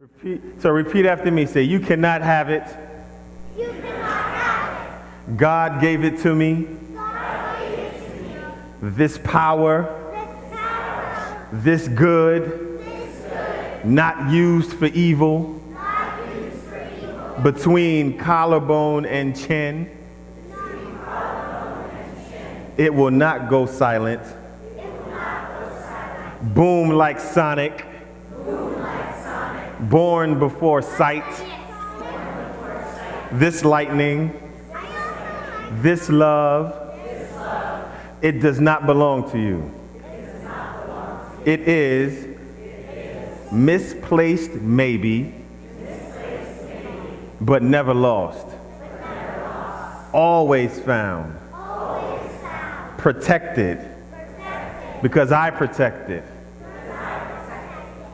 Repeat after me. Say, you cannot have it. You cannot have it. God gave it to me. God gave it to me. This power, this good, not used for evil, between collarbone and chin, it will not go silent. Boom like Sonic. Born before sight. This lightning, this love, it does not belong to you. It is misplaced maybe, but never lost. Always found. Protected. Because I protect it.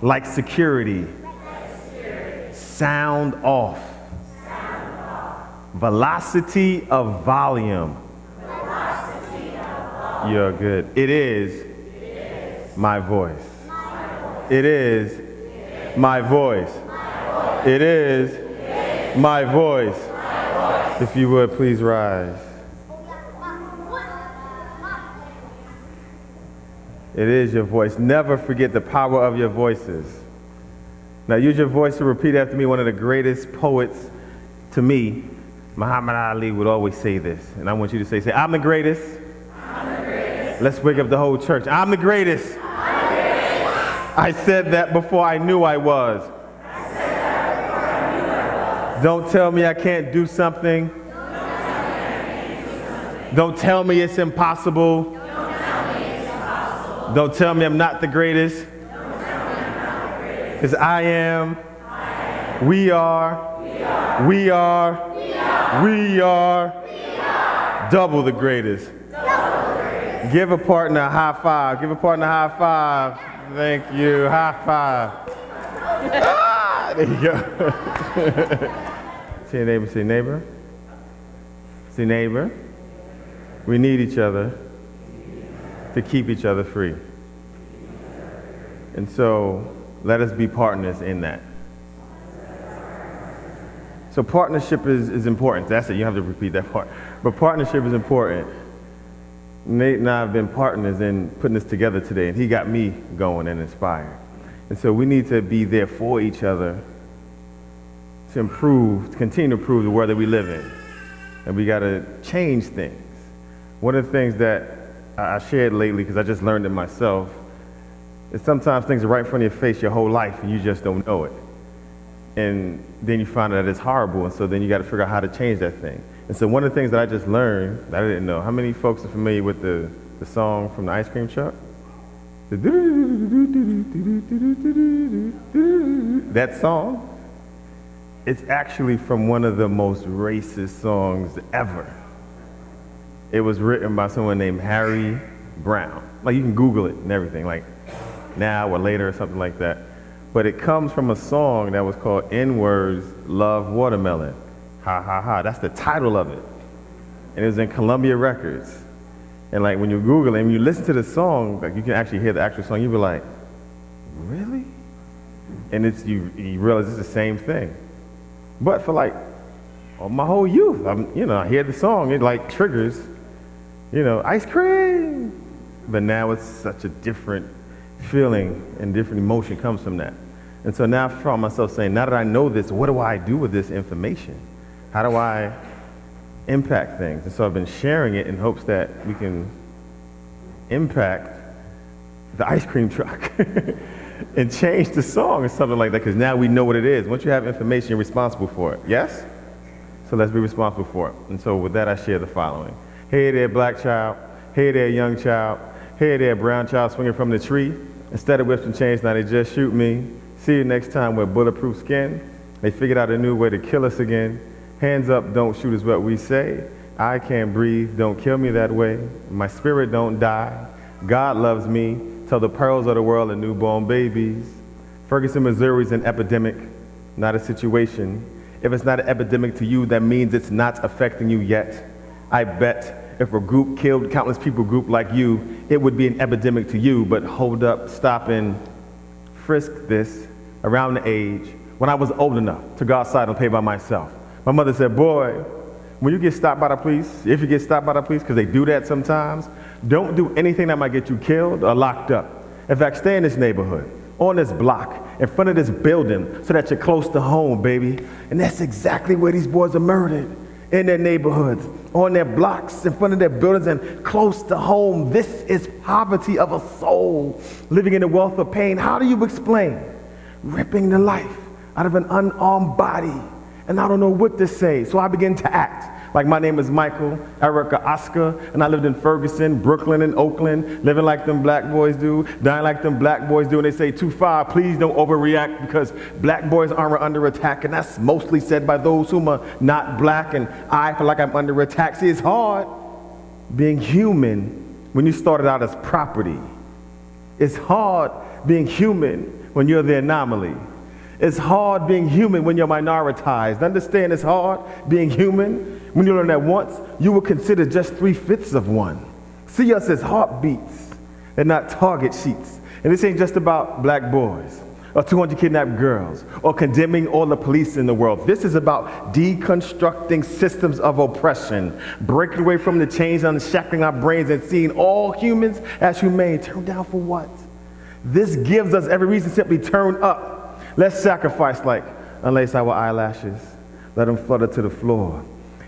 Like security. Sound off. Velocity of volume. You're good. It is my voice. It is my voice. It is my voice. If you would, please rise. It is your voice. Never forget the power of your voices. Now use your voice to repeat after me. One of the greatest poets to me, Muhammad Ali, would always say this. And I want you to say, I'm the greatest. I'm the greatest. Let's wake up the whole church. I'm the greatest. I'm the greatest. I said that before I knew I was. Don't tell me I can't do something. Don't tell me it's impossible. Don't tell me I'm not the greatest. Because I am, we are double the greatest. Give a partner a high five. Give a partner a high five. Thank you. High five. There you go. See your neighbor, say neighbor. See neighbor. We need each other to keep each other free. And so let us be partners in that. So partnership is important. That's it. You have to repeat that part. But partnership is important. Nate and I have been partners in putting this together today, and he got me going and inspired. And so we need to be there for each other to improve, to continue to improve the world that we live in. And we got to change things. One of the things that I shared lately, because I just learned it myself, is sometimes things are right in front of your face your whole life and you just don't know it. And then you find out that it's horrible, and so then you got to figure out how to change that thing. And so one of the things that I just learned that I didn't know, how many folks are familiar with the song from the ice cream truck? That song, it's actually from one of the most racist songs ever. It was written by someone named Harry Brown. Like, you can Google it and everything, like now or later or something like that. But it comes from a song that was called N-Words Love Watermelon. Ha ha ha, that's the title of it. And it was in Columbia Records. And like when you Google it and you listen to the song, like you can actually hear the actual song, you be like, really? And it's you realize it's the same thing. But for like my whole youth, I hear the song, it like triggers, ice cream. But now it's such a different feeling and different emotion comes from that. And so now I found myself saying, now that I know this, what do I do with this information? How do I impact things? And so I've been sharing it in hopes that we can impact the ice cream truck and change the song or something like that, because now we know what it is. Once you have information, you're responsible for it. Yes? So let's be responsible for it. And so with that, I share the following. Hey there, black child. Hey there, young child. Hey there, brown child swinging from the tree. Instead of whips and chains, now they just shoot me. See you next time with bulletproof skin. They figured out a new way to kill us again. Hands up, don't shoot is what we say. I can't breathe, don't kill me that way. My spirit don't die. God loves me. Tell the pearls of the world and newborn babies. Ferguson, Missouri's an epidemic, not a situation. If it's not an epidemic to you, that means it's not affecting you yet. I bet if a group killed countless people group like you, it would be an epidemic to you. But hold up, stop and frisk this around the age. when I was old enough to go outside and play by myself. My mother said, boy, when you get stopped by the police, if you get stopped by the police, because they do that sometimes, don't do anything that might get you killed or locked up. In fact, stay in this neighborhood, on this block, in front of this building, so that you're close to home, baby. And that's exactly where these boys are murdered, in their neighborhoods, on their blocks, in front of their buildings, and close to home. This is poverty of a soul, living in the wealth of pain. How do you explain ripping the life out of an unarmed body? And I don't know what to say, so I begin to act like my name is Michael, Erica, Oscar, and I lived in Ferguson, Brooklyn, and Oakland, living like them black boys do, dying like them black boys do, and they say, too far, please don't overreact, because black boys aren't under attack, and that's mostly said by those whom are not black, and I feel like I'm under attack. See, it's hard being human when you started out as property. It's hard being human when you're the anomaly. It's hard being human when you're minoritized. Understand, it's hard being human when you learn that once you were considered just 3/5 of one. See us as heartbeats and not target sheets. And this ain't just about black boys or 200 kidnapped girls or condemning all the police in the world. This is about deconstructing systems of oppression, breaking away from the chains, unshackling our brains, and seeing all humans as humane. Turn down for what? This gives us every reason to simply turn up. Let's sacrifice, like unlace our eyelashes, let them flutter to the floor.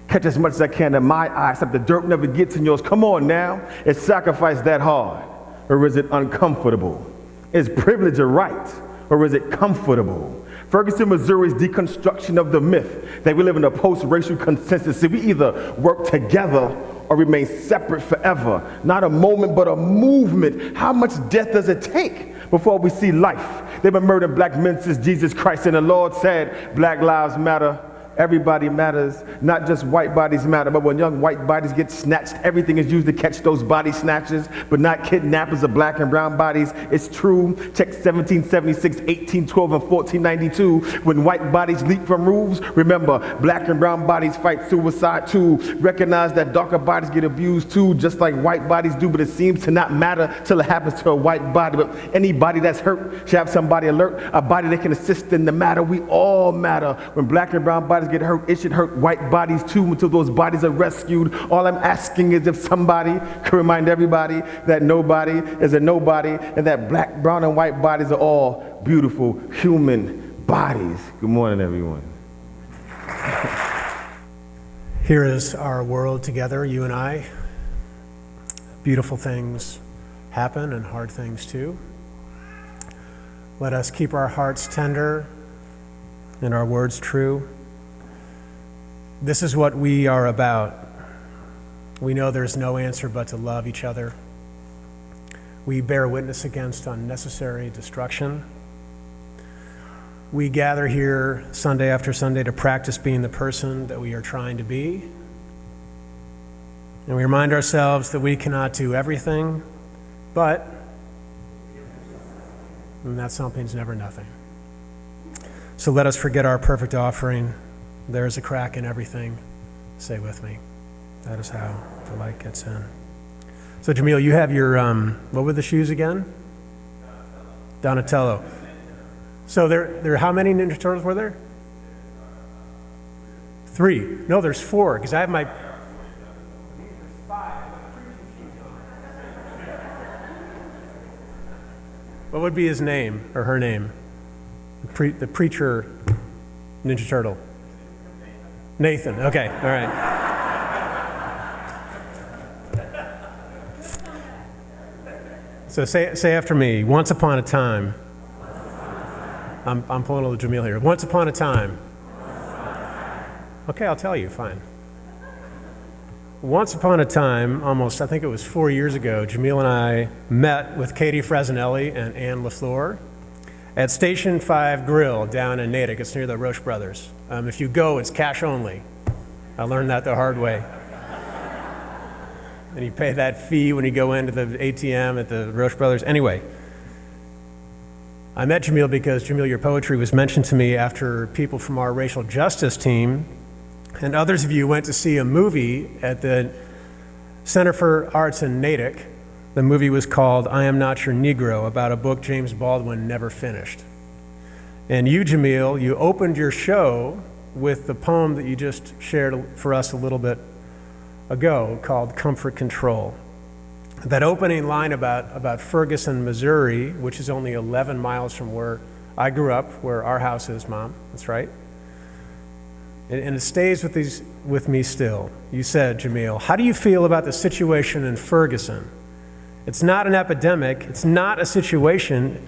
Catch as much as I can in my eye, except the dirt never gets in yours. Come on now, is sacrifice that hard, or is it uncomfortable? Is privilege a right, or is it comfortable? Ferguson, Missouri's deconstruction of the myth that we live in a post-racial consensus. See, we either work together or remain separate forever. Not a moment, but a movement. How much death does it take before we see life? They've been murdering black men since Jesus Christ, and the Lord said, Black lives matter. Everybody matters, not just white bodies matter, but when young white bodies get snatched, everything is used to catch those body snatchers, but not kidnappers of black and brown bodies. It's true. Check 1776, 1812, and 1492. When white bodies leap from roofs, remember, black and brown bodies fight suicide too. Recognize that darker bodies get abused too, just like white bodies do, but it seems to not matter till it happens to a white body. But anybody that's hurt should have somebody alert, a body that can assist in the matter. We all matter. When black and brown bodies get hurt, it should hurt white bodies too until those bodies are rescued. All I'm asking is if somebody could remind everybody that nobody is a nobody, and that black, brown, and white bodies are all beautiful human bodies. Good morning, everyone. Here is our world together, you and I. Beautiful things happen and hard things too. Let us keep our hearts tender and our words true. This is what we are about. We know there's no answer but to love each other. We bear witness against unnecessary destruction. We gather here Sunday after Sunday to practice being the person that we are trying to be. And we remind ourselves that we cannot do everything, but and that something's never nothing. So let us forget our perfect offering. There is a crack in everything. Say with me. That is how the light gets in. So Jamele, you have your, what were the shoes again? Donatello. So there how many Ninja Turtles were there? 3. No, there's 4, because I have my... What would be his name, or her name? The preacher Ninja Turtle. Nathan, okay, all right. So say after me, once upon a time. I'm pulling a little Jamele here. Once upon a time. Okay, I'll tell you, fine. Once upon a time, almost, I think it was 4 years ago, Jamele and I met with Katie Fresnelli and Ann LaFleur at Station 5 Grill down in Natick. It's near the Roche Brothers. If you go, it's cash only. I learned that the hard way. And you pay that fee when you go into the ATM at the Roche Brothers. Anyway, I met Jamele because, Jamele, your poetry was mentioned to me after people from our racial justice team and others of you went to see a movie at the Center for Arts in Natick. The movie was called I Am Not Your Negro, about a book James Baldwin never finished. And you, Jameel, you opened your show with the poem that you just shared for us a little bit ago called Comfort Control. That opening line about Ferguson, Missouri, which is only 11 miles from where I grew up, where our house is, Mom. That's right. And it stays with me still. You said, Jameel, how do you feel about the situation in Ferguson? It's not an epidemic. It's not a situation.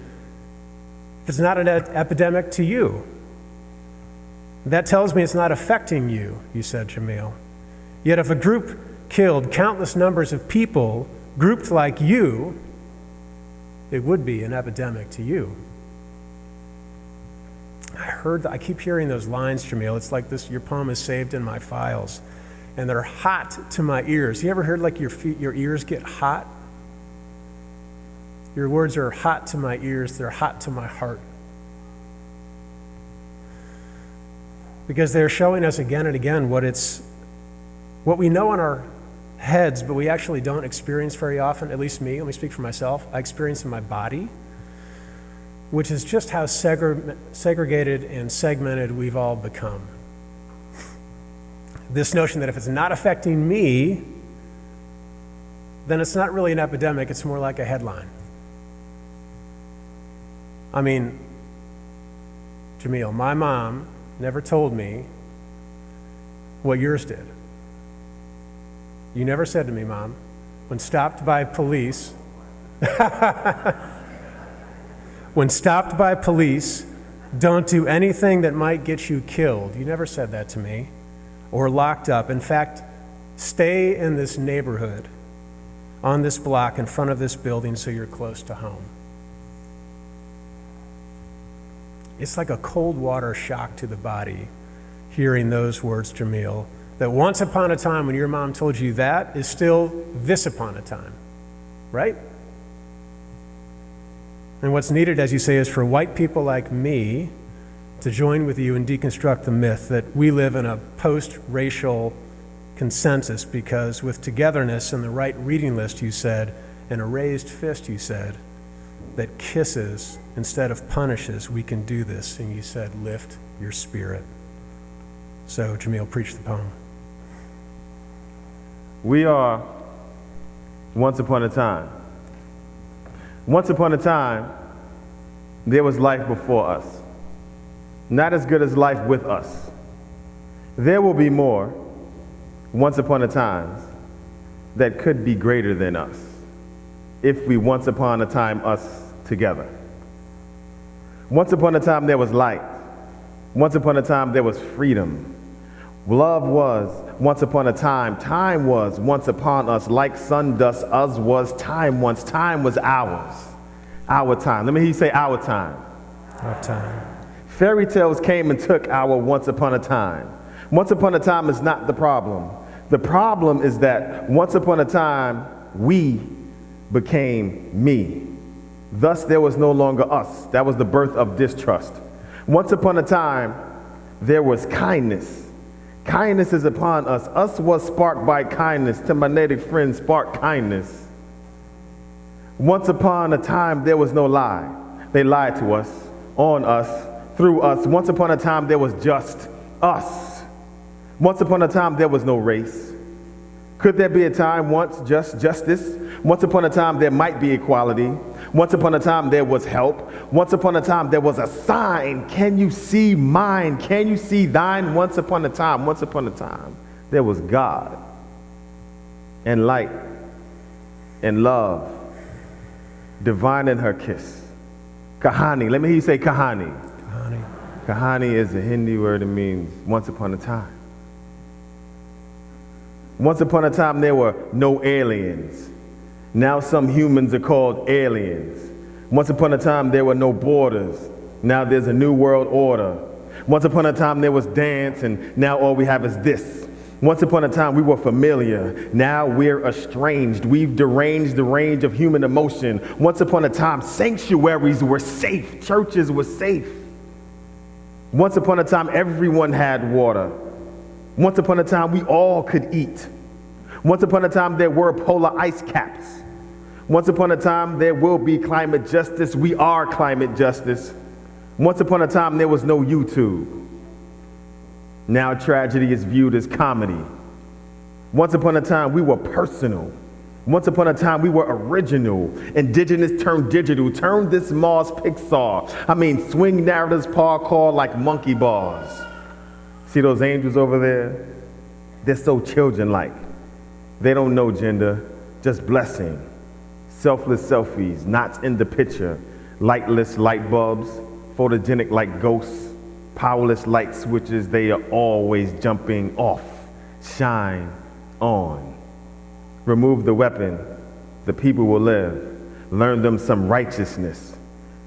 It's not an epidemic to you. That tells me it's not affecting you, you said, Jameel. Yet if a group killed countless numbers of people grouped like you, it would be an epidemic to you. I keep hearing those lines, Jameel. It's like this, your poem is saved in my files, and they're hot to my ears. You ever heard like your ears get hot? Your words are hot to my ears, they're hot to my heart. Because they're showing us again and again what we know in our heads, but we actually don't experience very often, at least me, let me speak for myself. I experience in my body, which is just how segregated and segmented we've all become. This notion that if it's not affecting me, then it's not really an epidemic, it's more like a headline. I mean, Jameel, my mom never told me what yours did. You never said to me, Mom, when stopped by police, don't do anything that might get you killed. You never said that to me, or locked up. In fact, stay in this neighborhood, on this block, in front of this building so you're close to home. It's like a cold water shock to the body, hearing those words, Jameel, that once upon a time when your mom told you that is still this upon a time, right? And what's needed, as you say, is for white people like me to join with you and deconstruct the myth that we live in a post-racial consensus, because with togetherness and the right reading list, you said, and a raised fist, you said, that kisses instead of punishes, we can do this. And you said, lift your spirit. So, Jameel, preach the poem. We are once upon a time. Once upon a time, there was life before us. Not as good as life with us. There will be more, once upon a time, that could be greater than us, if we once upon a time us together. Once upon a time there was light. Once upon a time there was freedom. Love was once upon a time. Time was once upon us. Like sun dust, us was time once. Time was ours. Our time. Let me hear you say our time. Our time. Fairy tales came and took our once upon a time. Once upon a time is not the problem. The problem is that once upon a time we became me. Thus there was no longer us. That was the birth of distrust. Once upon a time there was kindness. Kindness is upon us. Us was sparked by kindness. To my native friends, spark kindness. Once upon a time there was no lie. They lied to us, on us, through us. Once upon a time there was just us. Once upon a time there was no race. Could there be a time once just justice? Once upon a time there might be equality. Once upon a time there was help. Once upon a time there was a sign. Can you see mine? Can you see thine? Once upon a time there was God and light and love, divine in her kiss. Kahani. Let me hear you say kahani. Kahani. Kahani is a Hindi word that means once upon a time. Once upon a time there were no aliens. Now some humans are called aliens. Once upon a time there were no borders. Now there's a new world order. Once upon a time there was dance, and now all we have is this. Once upon a time we were familiar. Now we're estranged. We've deranged the range of human emotion. Once upon a time sanctuaries were safe. Churches were safe. Once upon a time everyone had water. Once upon a time we all could eat. Once upon a time there were polar ice caps. Once upon a time there will be climate justice. We are climate justice. Once upon a time, there was no YouTube. Now tragedy is viewed as comedy. Once upon a time, we were personal. Once upon a time, we were original. Indigenous turned digital. Turned this Mars Pixar. Swing narratives parkour like monkey bars. See those angels over there? They're so children-like. They don't know gender, just blessing. Selfless selfies, knots in the picture. Lightless light bulbs, photogenic like ghosts. Powerless light switches, they are always jumping off. Shine on. Remove the weapon, the people will live. Learn them some righteousness,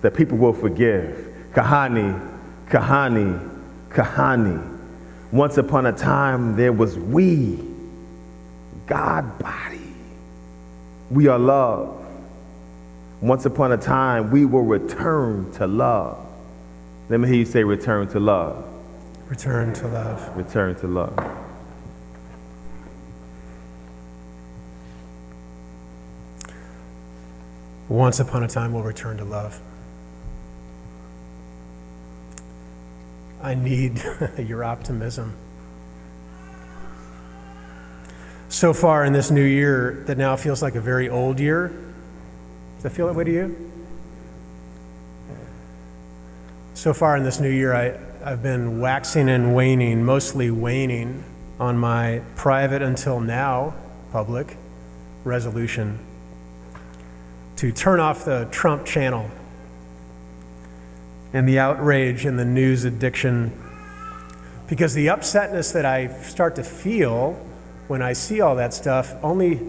the people will forgive. Kahani, kahani, kahani. Once upon a time, there was we, God body. We are love. Once upon a time, we will return to love. Let me hear you say return to love. Return to love. Return to love. Once upon a time, we'll return to love. I need your optimism. So far in this new year that now feels like a very old year. Does that feel that way to you? So far in this new year, I've been waxing and waning, mostly waning, on my private until now public resolution to turn off the Trump channel and the outrage and the news addiction, because the upsetness that I start to feel when I see all that stuff only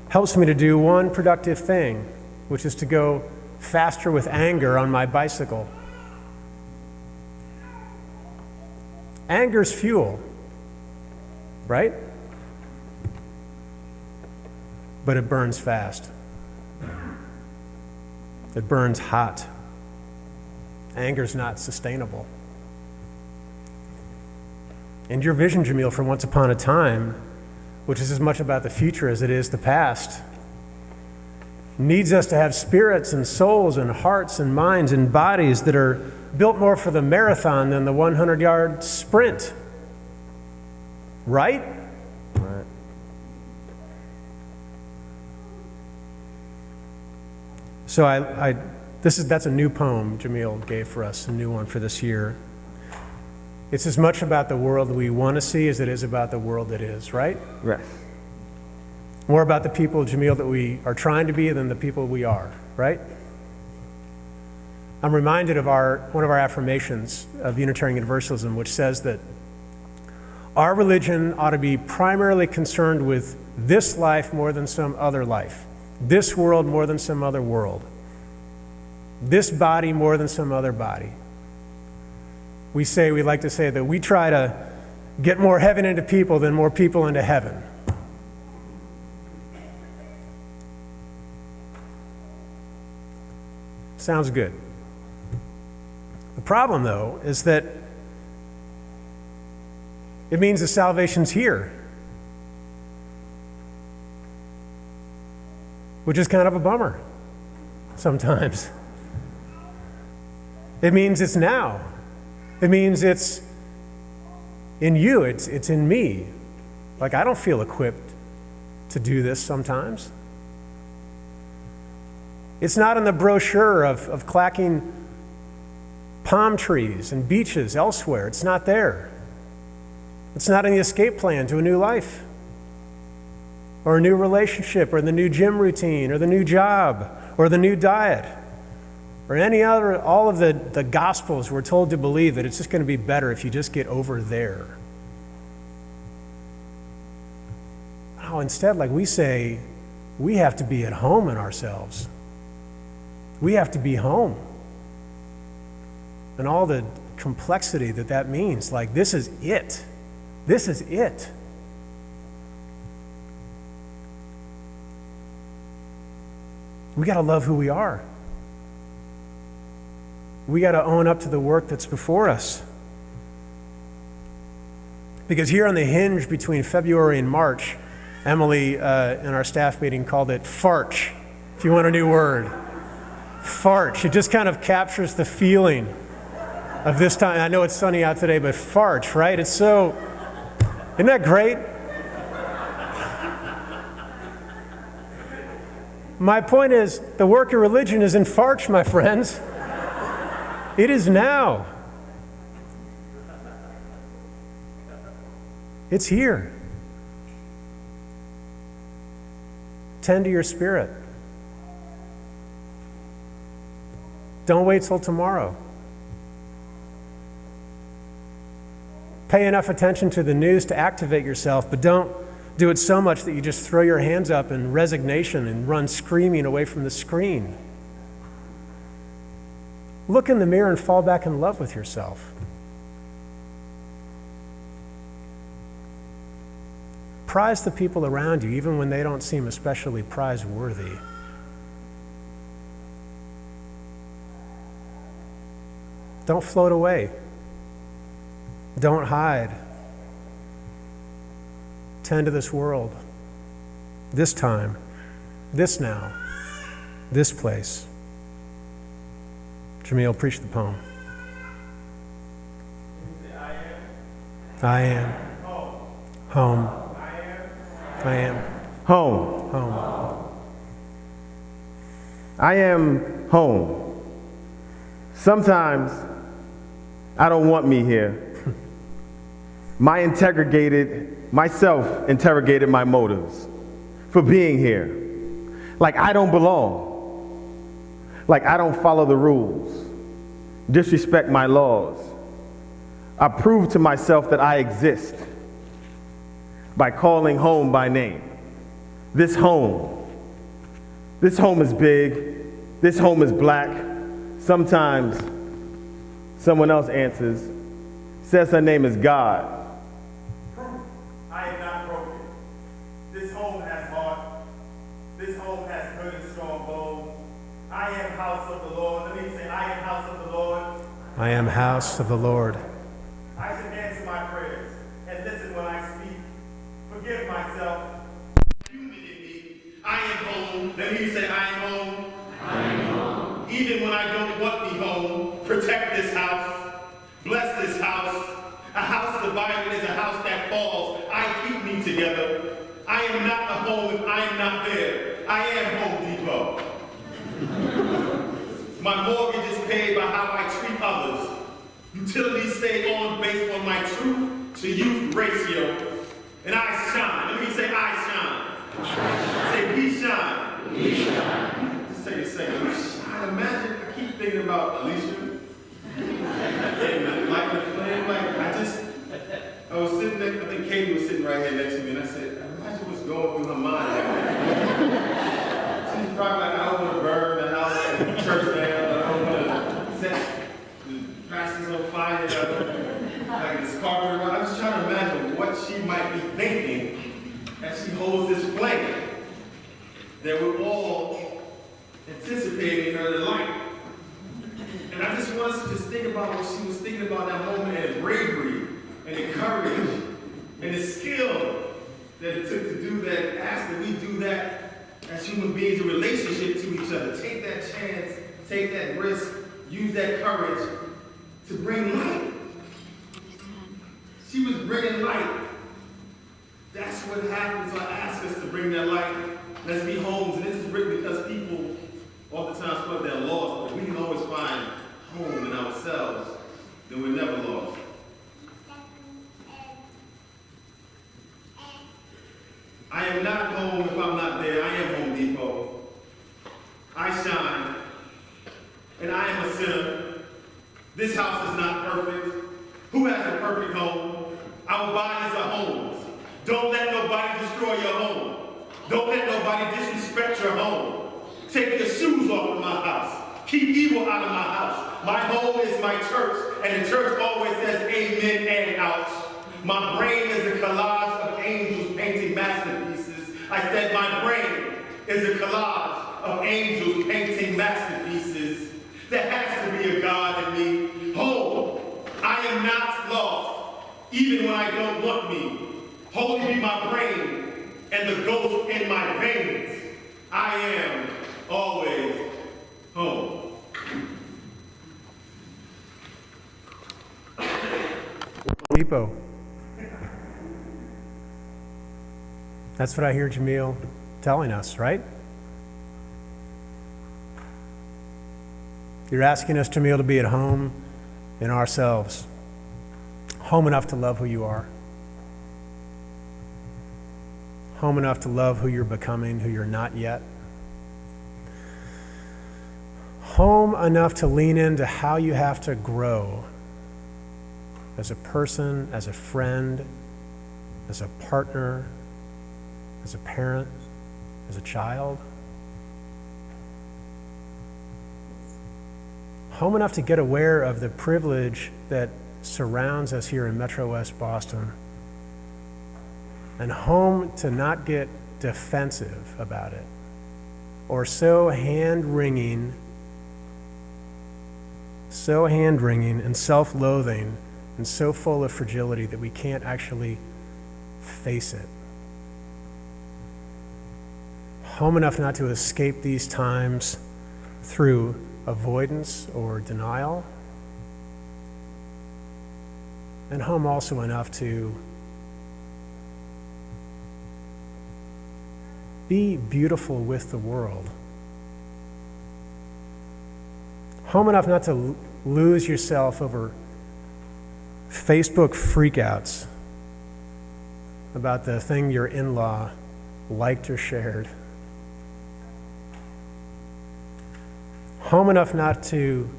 helps me to do one productive thing, which is to go faster with anger on my bicycle. Anger's fuel, right? But it burns fast. It burns hot. Anger's not sustainable. And your vision, Jamil, from Once Upon a Time, which is as much about the future as it is the past, needs us to have spirits and souls and hearts and minds and bodies that are built more for the marathon than the 100-yard sprint. Right? Right. So that's a new poem Jamil gave for us, a new one for this year. It's as much about the world we want to see as it is about the world that is, right? Right. More about the people, Jamil, that we are trying to be than the people we are, right? I'm reminded of one of our affirmations of Unitarian Universalism, which says that our religion ought to be primarily concerned with this life more than some other life, this world more than some other world, this body more than some other body. We like to say that we try to get more heaven into people than more people into heaven. Sounds good. The problem, though, is that it means that salvation's here, which is kind of a bummer sometimes. It means it's now. It means it's in you, it's in me. Like, I don't feel equipped to do this sometimes. It's not in the brochure of clacking palm trees and beaches elsewhere. It's not there. It's not in the escape plan to a new life, or a new relationship, or the new gym routine, or the new job, or the new diet, or any other, all of the gospels we're told to believe that it's just going to be better if you just get over there. Oh, instead, like we say, we have to be at home in ourselves. We have to be home. And all the complexity that means, like, this is it. This is it. We got to love who we are. We got to own up to the work that's before us. Because here on the hinge between February and March, Emily in our staff meeting called it farch, if you want a new word. Farch. It just kind of captures the feeling of this time. I know it's sunny out today, but farch, right? It's so, isn't that great? My point is, the work of religion is in farch, my friends. It is now. It's here. Tend to your spirit. Don't wait till tomorrow. Pay enough attention to the news to activate yourself, but don't do it so much that you just throw your hands up in resignation and run screaming away from the screen. Look in the mirror and fall back in love with yourself. Prize the people around you, even when they don't seem especially prize-worthy. Don't float away. Don't hide. Tend to this world, this time, this now, this place. Jamele, preach the poem. I am home. I am Home. home. I am home. Sometimes I don't want me here. Myself interrogated my motives for being here. Like I don't belong. Like I don't follow the rules. Disrespect my laws. I prove to myself that I exist by calling home by name. This home is big. This home is black. Sometimes someone else answers, says her name is God. I am not broken. This home has heart. This home has good and strong bones. I am house of the Lord. Let me say, I am house of the Lord. I am house of the Lord. I should answer my prayers and listen when I speak. Forgive myself. Human in me. I am home. Let me say, I am home. I am home. Even when I don't want me home, protect this house. Bless this house. A house divided is a house that falls. I keep me together. I am not the home if I am not there. I am Home Depot. My mortgage is paid by how I treat others. Utilities stay on based on my truth to youth ratio. And I shine. Let me say I shine. Say we shine. We shine. Just take a second. I imagine, I keep thinking about Alicia. And like the flame, I was sitting there, I think Katie was sitting right here next to me, and I said, imagine what's going through her mind. She's probably like, I don't want to burn the house and the church down, I don't want to set the pastors on fire, like this carpet around. I'm just trying to imagine what she might be thinking as she holds this flame that we're all anticipating her to light. And I just want us to just think about what she was thinking about that moment, and the bravery and the courage and the skill that it took to do that. Ask that we do that as human beings in relationship to each other. Take that chance, take that risk, use that courage to bring light. She was bringing light. That's what happens. I ask us to bring that light. Let's be homes. And this is written because people oftentimes feel they're lost, but we can always find home in ourselves, then we're never lost. I am not home if I'm not there. I am Home Depot. I shine, and I am a sinner. This house is not perfect. Who has a perfect home? Our bodies are homes. Don't let nobody destroy your home. Don't let nobody disrespect your home. Take your shoes off of my house. Keep evil out of my house. My home is my church, and the church always says amen and ouch. My brain is a collage of angels painting masterpieces. I said my brain is a collage of angels painting masterpieces. There has to be a God in me. Home. I am not lost, even when I don't want me. Holy be my brain and the ghost in my veins. I am always home. Depot. That's what I hear Jamele telling us, right? You're asking us, Jamele, to be at home in ourselves, home enough to love who you are, home enough to love who you're becoming, who you're not yet, home enough to lean into how you have to grow as a person, as a friend, as a partner, as a parent, as a child. Home enough to get aware of the privilege that surrounds us here in Metro West Boston. And home to not get defensive about it or so hand-wringing and self-loathing and so full of fragility that we can't actually face it. Home enough not to escape these times through avoidance or denial, and home also enough to be beautiful with the world. Home enough not to lose yourself over Facebook freakouts about the thing your in-law liked or shared. Home enough not to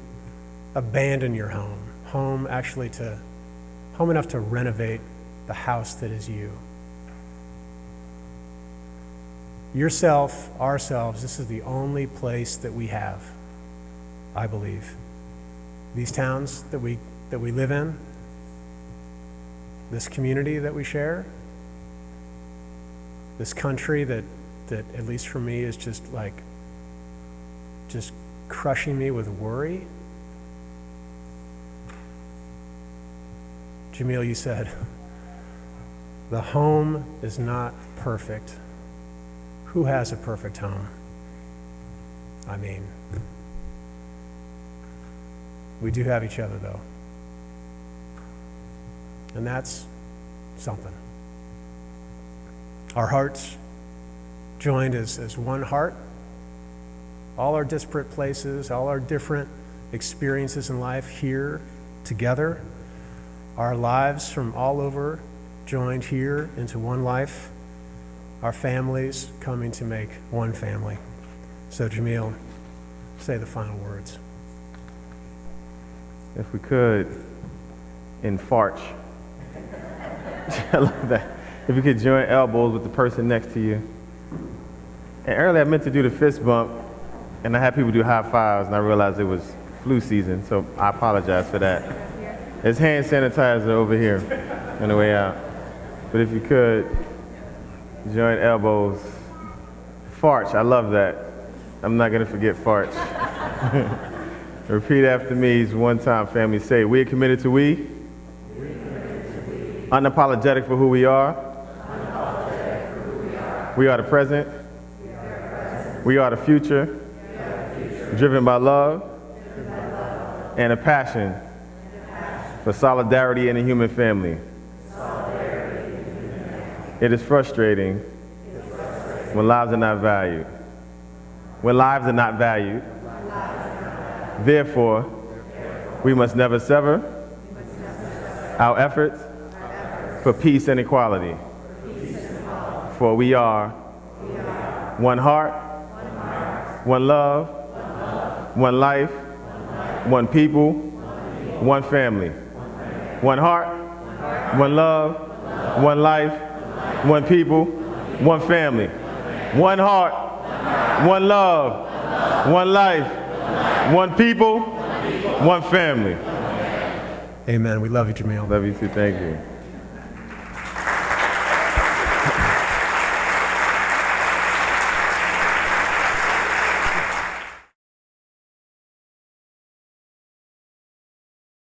abandon your home. Home enough to renovate the house that is you. Yourself, ourselves, this is the only place that we have, I believe. These towns that we live in, this community that we share, this country that at least for me is just crushing me with worry. Jamele, you said, the home is not perfect. Who has a perfect home? I mean, we do have each other, though. And that's something. Our hearts joined as one heart. All our disparate places, all our different experiences in life here together. Our lives from all over joined here into one life. Our families coming to make one family. So Jamele, say the final words. If we could, in Farch. I love that. If you could join elbows with the person next to you. And earlier I meant to do the fist bump, and I had people do high fives, and I realized it was flu season, so I apologize for that. There's hand sanitizer over here on the way out. But if you could, join elbows. Farch, I love that. I'm not going to forget Farch. Repeat after me, one time, family. Say, we are committed to we. Unapologetic for who we are. We are the present. We are the future. Driven by love and a passion for solidarity in the human family. It is frustrating when lives are not valued. When lives are not valued, therefore, we must never sever our efforts for peace and equality. For we are one heart, one love, one life, one people, one family. One heart, one love, one life, one people, one family. One heart, one love, one life, one people, one family. Amen. We love you, Jamele. Love you too. Thank you.